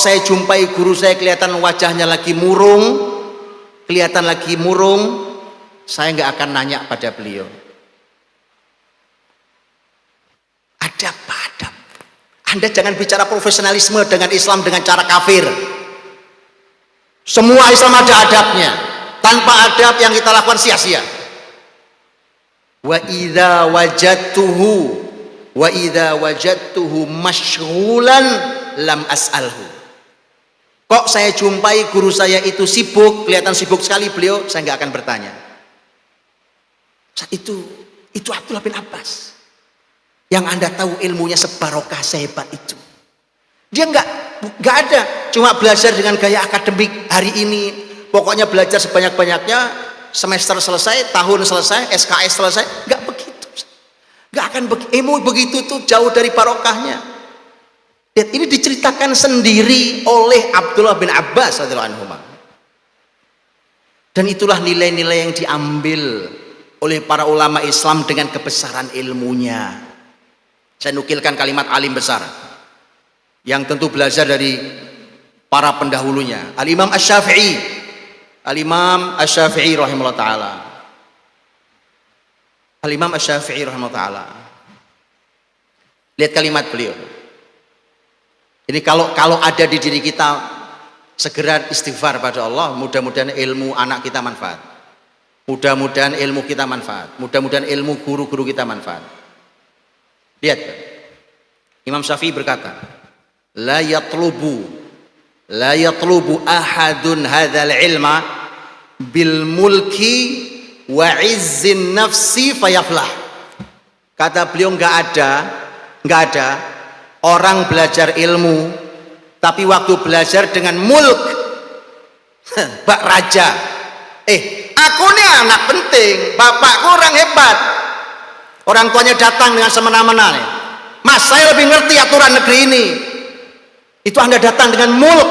saya jumpai guru saya kelihatan wajahnya lagi murung, saya nggak akan nanya pada beliau. Adab. Anda jangan bicara profesionalisme dengan Islam dengan cara kafir. Semua Islam ada adabnya. Tanpa adab yang kita lakukan sia-sia. Wa idza wajadtuhu masyghulan lam as'alhu. Kok saya jumpai guru saya itu sibuk, kelihatan sibuk sekali beliau, saya nggak akan bertanya. Saat itu Abdullah bin Abbas yang Anda tahu ilmunya sebarokah sehebat itu. Dia nggak ada cuma belajar dengan gaya akademik hari ini, pokoknya belajar sebanyak-banyaknya, semester selesai, tahun selesai, SKS selesai, nggak begitu. Nggak akan ilmu begitu tuh jauh dari barokahnya. Dan ini diceritakan sendiri oleh Abdullah bin Abbas radhiyallahu anhu. Dan itulah nilai-nilai yang diambil oleh para ulama Islam dengan kebesaran ilmunya. Saya nukilkan kalimat alim besar yang tentu belajar dari para pendahulunya. Al-Imam Asy-Syafi'i rahimahullah taala. Al-Imam Asy-Syafi'i rahimahullah taala. Lihat kalimat beliau. Ini kalau ada di diri kita, segera istighfar pada Allah. Mudah-mudahan ilmu anak kita manfaat. Mudah-mudahan ilmu kita manfaat. Mudah-mudahan ilmu guru-guru kita manfaat. Lihat, Imam Syafi'i berkata, la yatlubu ahadun hadzal ilma bil mulki wa izzin nafsi fayaflah. Kata beliau, nggak ada orang belajar ilmu tapi waktu belajar dengan mulk, bak raja, aku nih anak penting, bapakku orang hebat, orang tuanya datang dengan semena-mena nih, mas saya lebih ngerti aturan negeri ini. Itu Anda datang dengan mulk,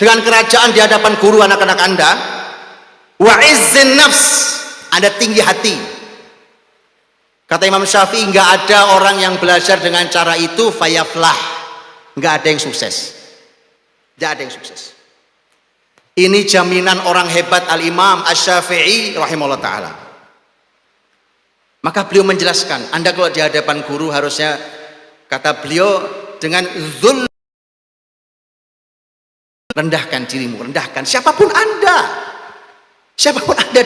dengan kerajaan di hadapan guru anak-anak Anda. Wa izzin nafs, Anda tinggi hati. Kata Imam Syafi'i, nggak ada orang yang belajar dengan cara itu fayaflah, nggak ada yang sukses. Nggak ada yang sukses. Ini jaminan orang hebat Al-Imam Asy-Syafi'i rahimahullah ta'ala. Maka beliau menjelaskan, Anda kalau di hadapan guru harusnya, kata beliau, dengan zul, rendahkan dirimu, rendahkan siapapun Anda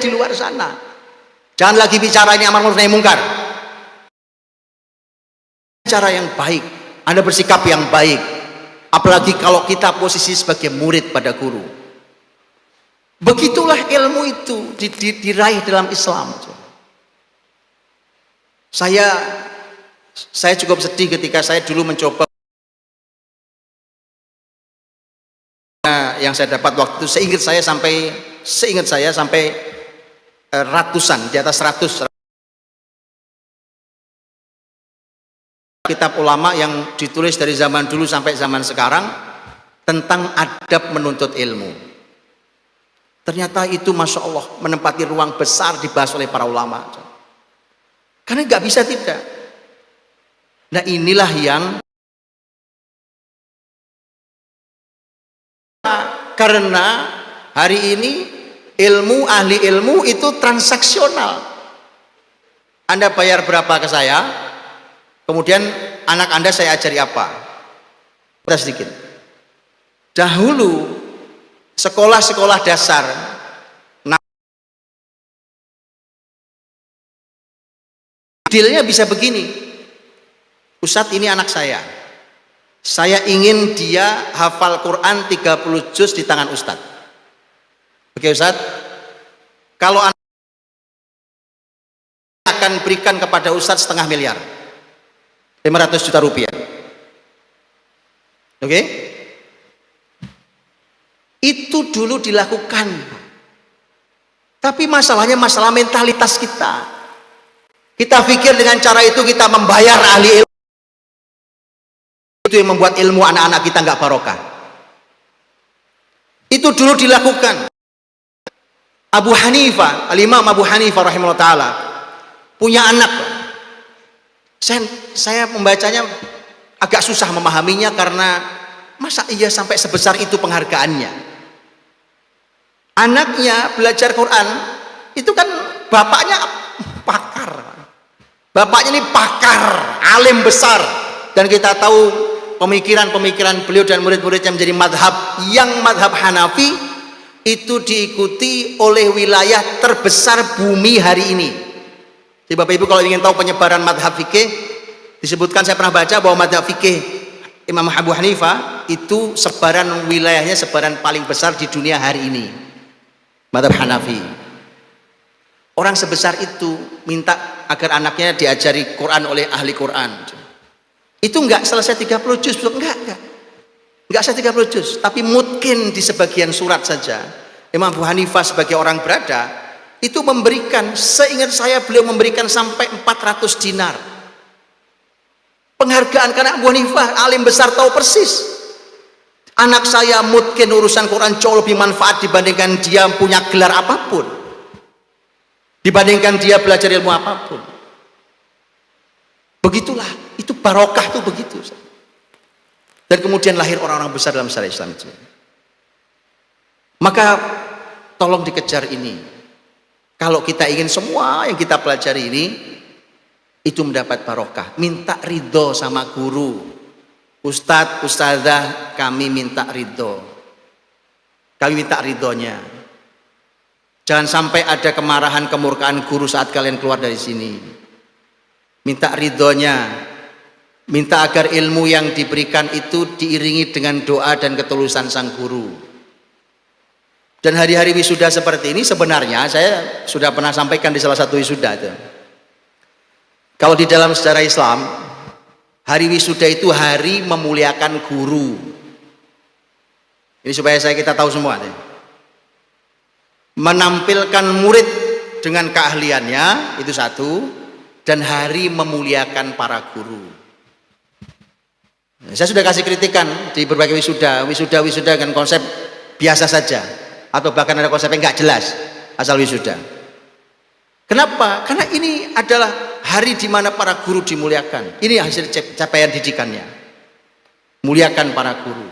di luar sana. Jangan lagi bicara ini amar ma'ruf nahi munkar. Cara yang baik, Anda bersikap yang baik, apalagi kalau kita posisi sebagai murid pada guru. Begitulah ilmu itu diraih dalam Islam. Saya cukup sedih ketika saya dulu mencoba yang saya dapat waktu itu. Seingat saya sampai ratusan, di atas 100 kitab ulama yang ditulis dari zaman dulu sampai zaman sekarang tentang adab menuntut ilmu. Ternyata itu masya Allah menempati ruang besar dibahas oleh para ulama. Karena nggak bisa tidak. Nah inilah yang karena hari ini ahli ilmu itu transaksional. Anda bayar berapa ke saya, kemudian anak Anda saya ajari apa. Udah sedikit. Dahulu sekolah-sekolah dasar dealnya bisa begini. Ustadz, ini anak saya ingin dia hafal Quran 30 juz di tangan Ustadz. Oke Ustadz, kalau anak akan berikan kepada Ustadz 500 miliar, 500 juta rupiah. Oke? Itu dulu dilakukan. Tapi masalahnya masalah mentalitas kita. Kita pikir dengan cara itu kita membayar ahli ilmu. Itu yang membuat ilmu anak-anak kita nggak barokah. Itu dulu dilakukan. Abu Hanifah, Al-Imam Abu Hanifah rahimahullah ta'ala punya anak. Saya membacanya agak susah memahaminya karena masa iya sampai sebesar itu penghargaannya? Anaknya belajar Quran, itu kan bapaknya pakar. Bapaknya ini pakar, alim besar. Dan kita tahu pemikiran-pemikiran beliau dan murid-muridnya menjadi madhab Hanafi, itu diikuti oleh wilayah terbesar bumi hari ini. Jadi Bapak Ibu kalau ingin tahu penyebaran madhab fikih, disebutkan, saya pernah baca bahwa madhab fikih Imam Abu Hanifah itu sebaran wilayahnya sebaran paling besar di dunia hari ini, madhab Hanafi. Orang sebesar itu minta agar anaknya diajari Quran oleh ahli Quran. Itu enggak selesai 30 juz, enggak selesai 30 juz, tapi mungkin di sebagian surat saja. Imam Abu Hanifah sebagai orang berada itu memberikan, seingat saya beliau memberikan sampai 400 dinar penghargaan, karena Abu Hanifah alim besar, tahu persis anak saya mungkin urusan Quran jauh lebih manfaat dibandingkan dia punya gelar apapun, dibandingkan dia belajar ilmu apapun. Begitulah, itu barokah tuh begitu. Dan kemudian lahir orang-orang besar dalam syariat Islam itu. Maka tolong dikejar ini. Kalau kita ingin semua yang kita pelajari ini itu mendapat barokah, minta ridho sama guru. Ustadz, ustadzah, kami minta ridho. Kami minta ridhonya. Jangan sampai ada kemarahan, kemurkaan guru saat kalian keluar dari sini. Minta ridhonya. Minta agar ilmu yang diberikan itu diiringi dengan doa dan ketulusan sang guru. Dan hari-hari wisuda seperti ini sebenarnya saya sudah pernah sampaikan di salah satu wisuda itu. Kalau di dalam sejarah Islam, hari wisuda itu hari memuliakan guru. Ini supaya kita tahu semua deh. Menampilkan murid dengan keahliannya itu satu, dan hari memuliakan para guru. Saya sudah kasih kritikan di berbagai wisuda dengan konsep biasa saja, atau bahkan ada konsep yang nggak jelas asal wisuda. Kenapa? Karena ini adalah hari di mana para guru dimuliakan. Ini hasil capaian didikannya, muliakan para guru.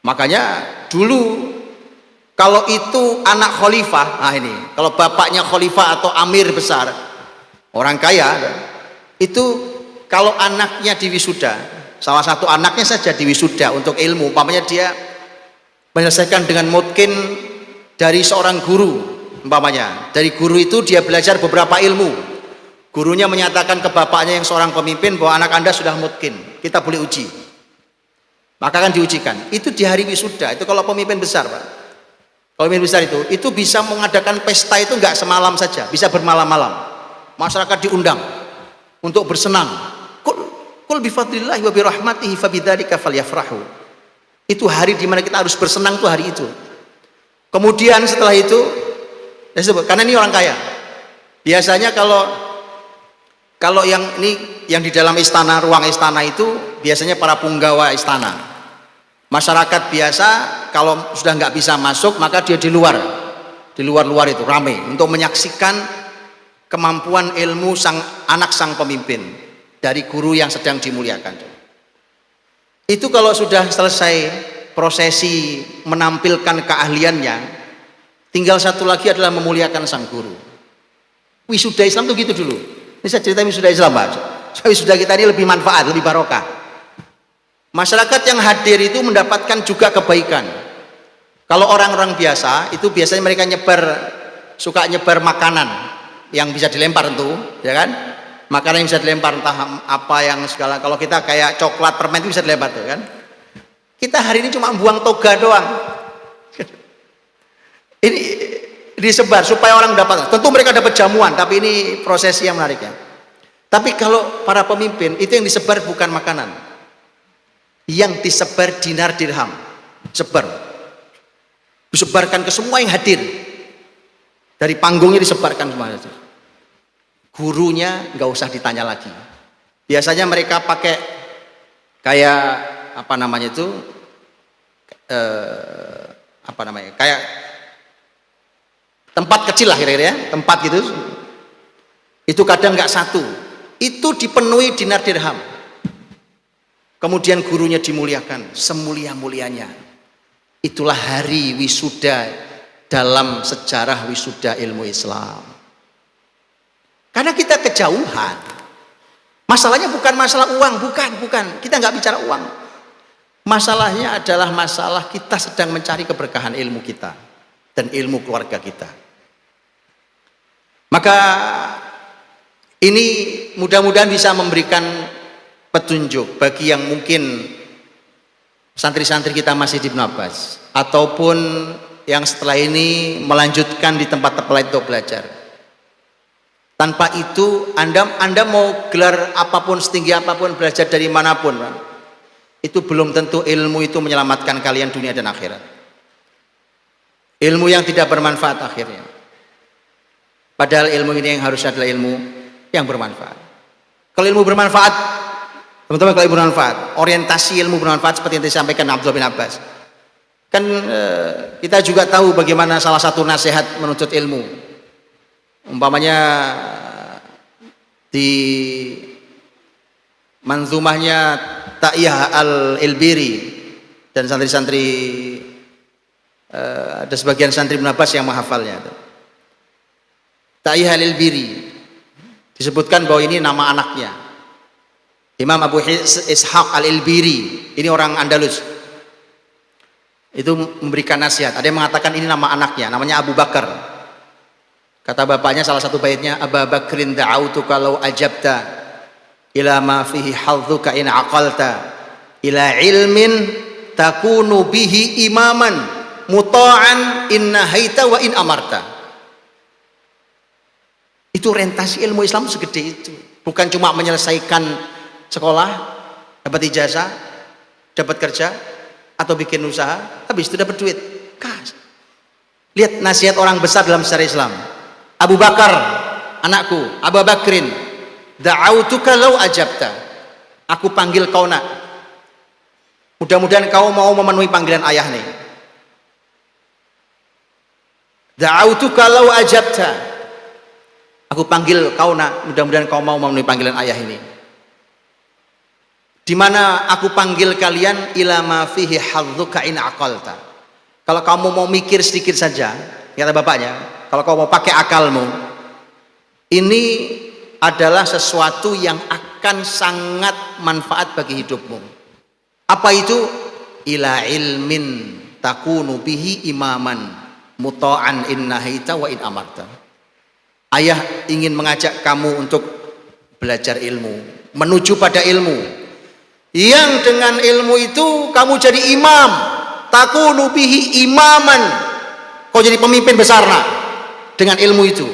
Makanya dulu kalau itu anak khalifah, nah ini kalau bapaknya khalifah atau amir besar, orang kaya, itu kalau anaknya di wisuda, salah satu anaknya saja di wisuda untuk ilmu, umpamanya dia menyelesaikan dengan mungkin dari seorang guru, umpamanya dari guru itu dia belajar beberapa ilmu, gurunya menyatakan ke bapaknya yang seorang pemimpin bahwa anak anda sudah mungkin, kita boleh uji, maka akan diujikan. Itu di hari wisuda. Itu kalau pemimpin besar, Pak, kalau pemimpin besar itu bisa mengadakan pesta itu nggak semalam saja, bisa bermalam-malam, masyarakat diundang untuk bersenang. Qul bifadlillahi wa birahmatihi fabidzalika falyafrahu. Itu hari di mana kita harus bersenang, tuh hari itu. Kemudian setelah itu, karena ini orang kaya, biasanya kalau yang di dalam istana, ruang istana itu biasanya para punggawa istana. Masyarakat biasa kalau sudah nggak bisa masuk, maka dia di luar itu ramai untuk menyaksikan kemampuan ilmu anak sang pemimpin dari guru yang sedang dimuliakan. Itu kalau sudah selesai prosesi menampilkan keahliannya, tinggal satu lagi adalah memuliakan sang guru. Wisuda Islam tuh gitu dulu. Ini saya cerita wisuda Islam, Pak. Supaya wisuda kita ini lebih manfaat, lebih barokah. Masyarakat yang hadir itu mendapatkan juga kebaikan. Kalau orang-orang biasa itu biasanya mereka suka nyebar makanan yang bisa dilempar tentu, ya kan? Makanan yang bisa dilempar entah apa yang segala. Kalau kita kayak coklat, permen itu bisa dilempar tuh kan. Kita hari ini cuma buang toga doang. Ini disebar supaya orang dapat. Tentu mereka dapat jamuan, tapi ini prosesi yang menarik ya. Tapi kalau para pemimpin itu yang disebar bukan makanan. Yang disebar dinar dirham. Disebarkan ke semua yang hadir. Dari panggungnya disebarkan semuanya. Gurunya nggak usah ditanya lagi. Biasanya mereka pakai kayak kayak tempat kecil lah kira-kira ya, tempat gitu. Itu kadang nggak satu, itu dipenuhi dinar dirham. kemudian gurunya dimuliakan semulia-mulianya. Itulah hari wisuda dalam sejarah wisuda ilmu Islam. Karena kita kejauhan. Masalahnya bukan masalah uang, bukan. Kita nggak bicara uang. Masalahnya adalah masalah kita sedang mencari keberkahan ilmu kita dan ilmu keluarga kita. Maka ini mudah-mudahan bisa memberikan petunjuk bagi yang mungkin santri-santri kita masih di Ibnu Abbas ataupun yang setelah ini melanjutkan di tempat-tempat lain untuk belajar. Tanpa itu Anda mau gelar apapun, setinggi apapun, belajar dari manapun, itu belum tentu ilmu itu menyelamatkan kalian dunia dan akhirat. Ilmu yang tidak bermanfaat akhirnya. Padahal ilmu ini yang harusnya adalah ilmu yang bermanfaat. Kalau ilmu bermanfaat, teman-teman, kalau ilmu bermanfaat, orientasi ilmu bermanfaat seperti yang disampaikan Abdullah bin Abbas. Kan kita juga tahu bagaimana salah satu nasihat menuntut ilmu. Umpamanya di manzumahnya Ta'iyah al-Ilbiri dan santri-santri, ada sebagian santri Ibnu Abbas yang menghafalnya. Ta'iyah al-Ilbiri disebutkan bahwa ini nama anaknya. Imam Abu Ishaq al-Ilbiri, ini orang Andalus. Itu memberikan nasihat. Ada yang mengatakan ini nama anaknya, namanya Abu Bakar. Kata bapaknya salah satu baitnya, Abu Bakrin da'autuka law ajabta ila ma fihi hadzuka in aqalta ila ilmin takunu bihi imaman muta'an in nahaita wa in amarta. Itu orientasi ilmu Islam segede itu. Bukan cuma menyelesaikan sekolah, dapat ijazah, dapat kerja atau bikin usaha, habis itu dapat duit. Lihat nasihat orang besar dalam sejarah Islam. Abu Bakar, anakku, Abu Bakrin, da'autuka law ajabta. Aku panggil kau nak. Mudah-mudahan kau mau memenuhi panggilan ayah nih. Da'autuka law ajabta. Aku panggil kau nak, mudah-mudahan kau mau memenuhi panggilan ayah ini. Di mana aku panggil kalian ila ma fihi hadzuka in aqalta. Kalau kamu mau mikir sedikit saja, kata bapaknya, kalau kau mau pakai akalmu, ini adalah sesuatu yang akan sangat manfaat bagi hidupmu. Apa itu? Ila ilmin takunu bihi imaman muta'an in nahaita wa in amarta. Ayah ingin mengajak kamu untuk belajar ilmu, menuju pada ilmu. Yang dengan ilmu itu kamu jadi imam, takunu bihi imaman. Kau jadi pemimpin besar nak. Dengan ilmu itu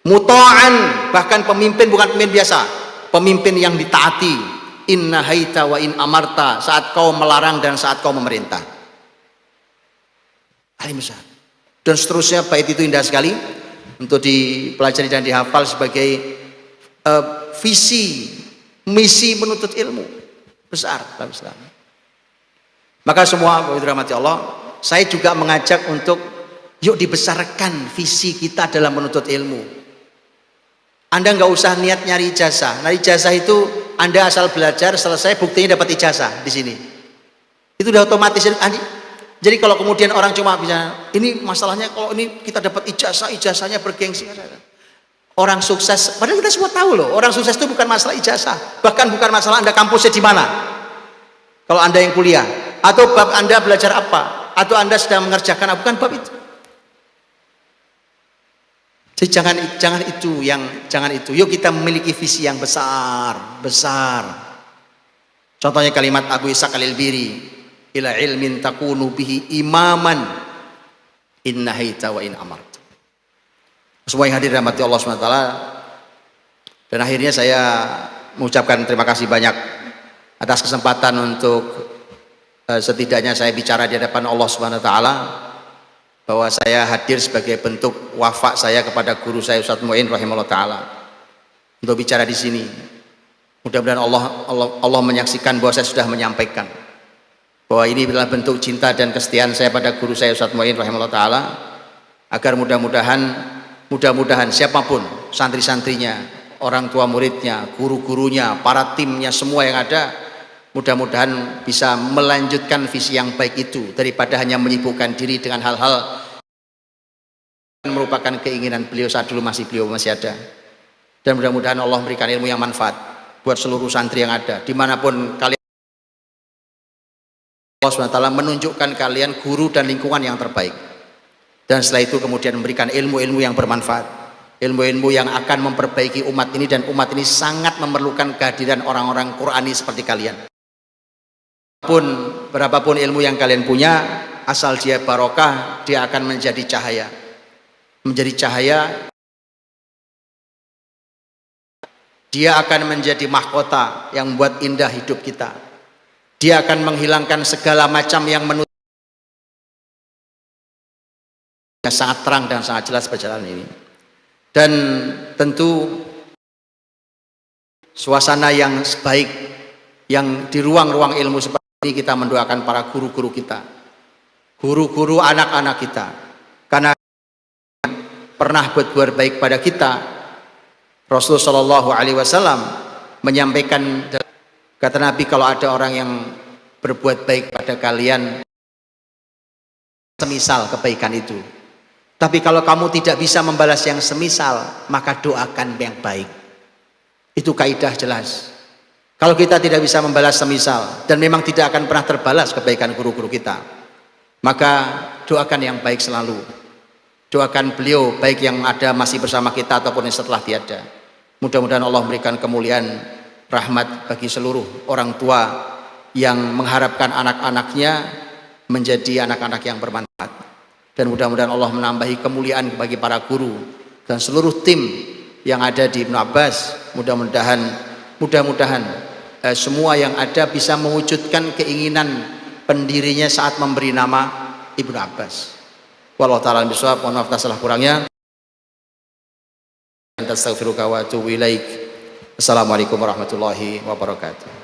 muta'an, bahkan pemimpin bukan pemimpin biasa, pemimpin yang ditaati, in nahaita wa in amarta, saat kau melarang dan saat kau memerintah. Alim besar. Dan seterusnya, bait itu indah sekali untuk dipelajari dan dihafal sebagai visi misi menuntut ilmu besar dalam Islam. Maka semua Bapak dirahmati Allah, saya juga mengajak untuk yuk dibesarkan visi kita dalam menuntut ilmu. Anda nggak usah niat nyari ijazah. Nah, ijazah itu Anda asal belajar, selesai buktinya dapat ijazah di sini. Itu udah otomatis. Jadi kalau kemudian orang cuma bisa, ini masalahnya kalau ini kita dapat ijazah, ijazahnya bergengsi. Orang sukses, padahal kita semua tahu loh, orang sukses itu bukan masalah ijazah, bahkan bukan masalah Anda kampusnya di mana. Kalau Anda yang kuliah, atau bab Anda belajar apa, atau Anda sedang mengerjakan apa, bukan bab itu. Jadi jangan itu. Yuk kita memiliki visi yang besar. Contohnya kalimat Abu Ishaq al-Ilbiri, ila ilmin takunu bihi imaman in nahaita wa in amart. Semua yang hadir rahmati Allah SWT. Dan akhirnya saya mengucapkan terima kasih banyak atas kesempatan untuk setidaknya saya bicara di hadapan Allah SWT, bahwa saya hadir sebagai bentuk wafa saya kepada guru saya Ustadz Mu'in rahimahullah ta'ala untuk bicara di sini. Mudah-mudahan Allah menyaksikan bahwa saya sudah menyampaikan bahwa ini adalah bentuk cinta dan kesetiaan saya pada guru saya Ustadz Mu'in rahimahullah ta'ala, agar mudah-mudahan siapapun, santri-santrinya, orang tua muridnya, guru-gurunya, para timnya, semua yang ada, Mudah-mudahan bisa melanjutkan visi yang baik itu daripada hanya menyibukkan diri dengan hal-hal yang merupakan keinginan beliau saat dulu beliau masih ada. Dan mudah-mudahan Allah memberikan ilmu yang manfaat buat seluruh santri yang ada dimanapun kalian. Allah SWT menunjukkan kalian guru dan lingkungan yang terbaik, dan setelah itu kemudian memberikan ilmu-ilmu yang bermanfaat, ilmu-ilmu yang akan memperbaiki umat ini, dan umat ini sangat memerlukan kehadiran orang-orang Qurani seperti kalian. Berapapun ilmu yang kalian punya, asal dia barokah, dia akan menjadi cahaya. Menjadi cahaya, dia akan menjadi mahkota yang membuat indah hidup kita. Dia akan menghilangkan segala macam yang menutup. Sangat terang dan sangat jelas perjalanan ini. Dan tentu suasana yang baik, yang di ruang-ruang ilmu seperti ini, kita mendoakan para guru-guru kita, guru-guru anak-anak kita, karena pernah berbuat baik pada kita. Rasulullah Shallallahu Alaihi Wasallam menyampaikan, kata Nabi, kalau ada orang yang berbuat baik pada kalian, semisal kebaikan itu. Tapi kalau kamu tidak bisa membalas yang semisal, maka doakan yang baik. Itu kaidah jelas. Kalau kita tidak bisa membalas semisal, dan memang tidak akan pernah terbalas kebaikan guru-guru kita, maka doakan yang baik selalu. Doakan beliau, baik yang ada masih bersama kita ataupun yang setelah tiada. Mudah-mudahan Allah memberikan kemuliaan, rahmat bagi seluruh orang tua yang mengharapkan anak-anaknya menjadi anak-anak yang bermanfaat. Dan mudah-mudahan Allah menambahi kemuliaan bagi para guru dan seluruh tim yang ada di Ibnu Abbas. Mudah-mudahan semua yang ada bisa mewujudkan keinginan pendirinya saat memberi nama Ibnu Abbas. Wallahu ta'ala bishawab. Mohon maaf atas salah kurangnya. Astaghfiruka wa atubu ilaik. Assalamualaikum warahmatullahi wabarakatuh.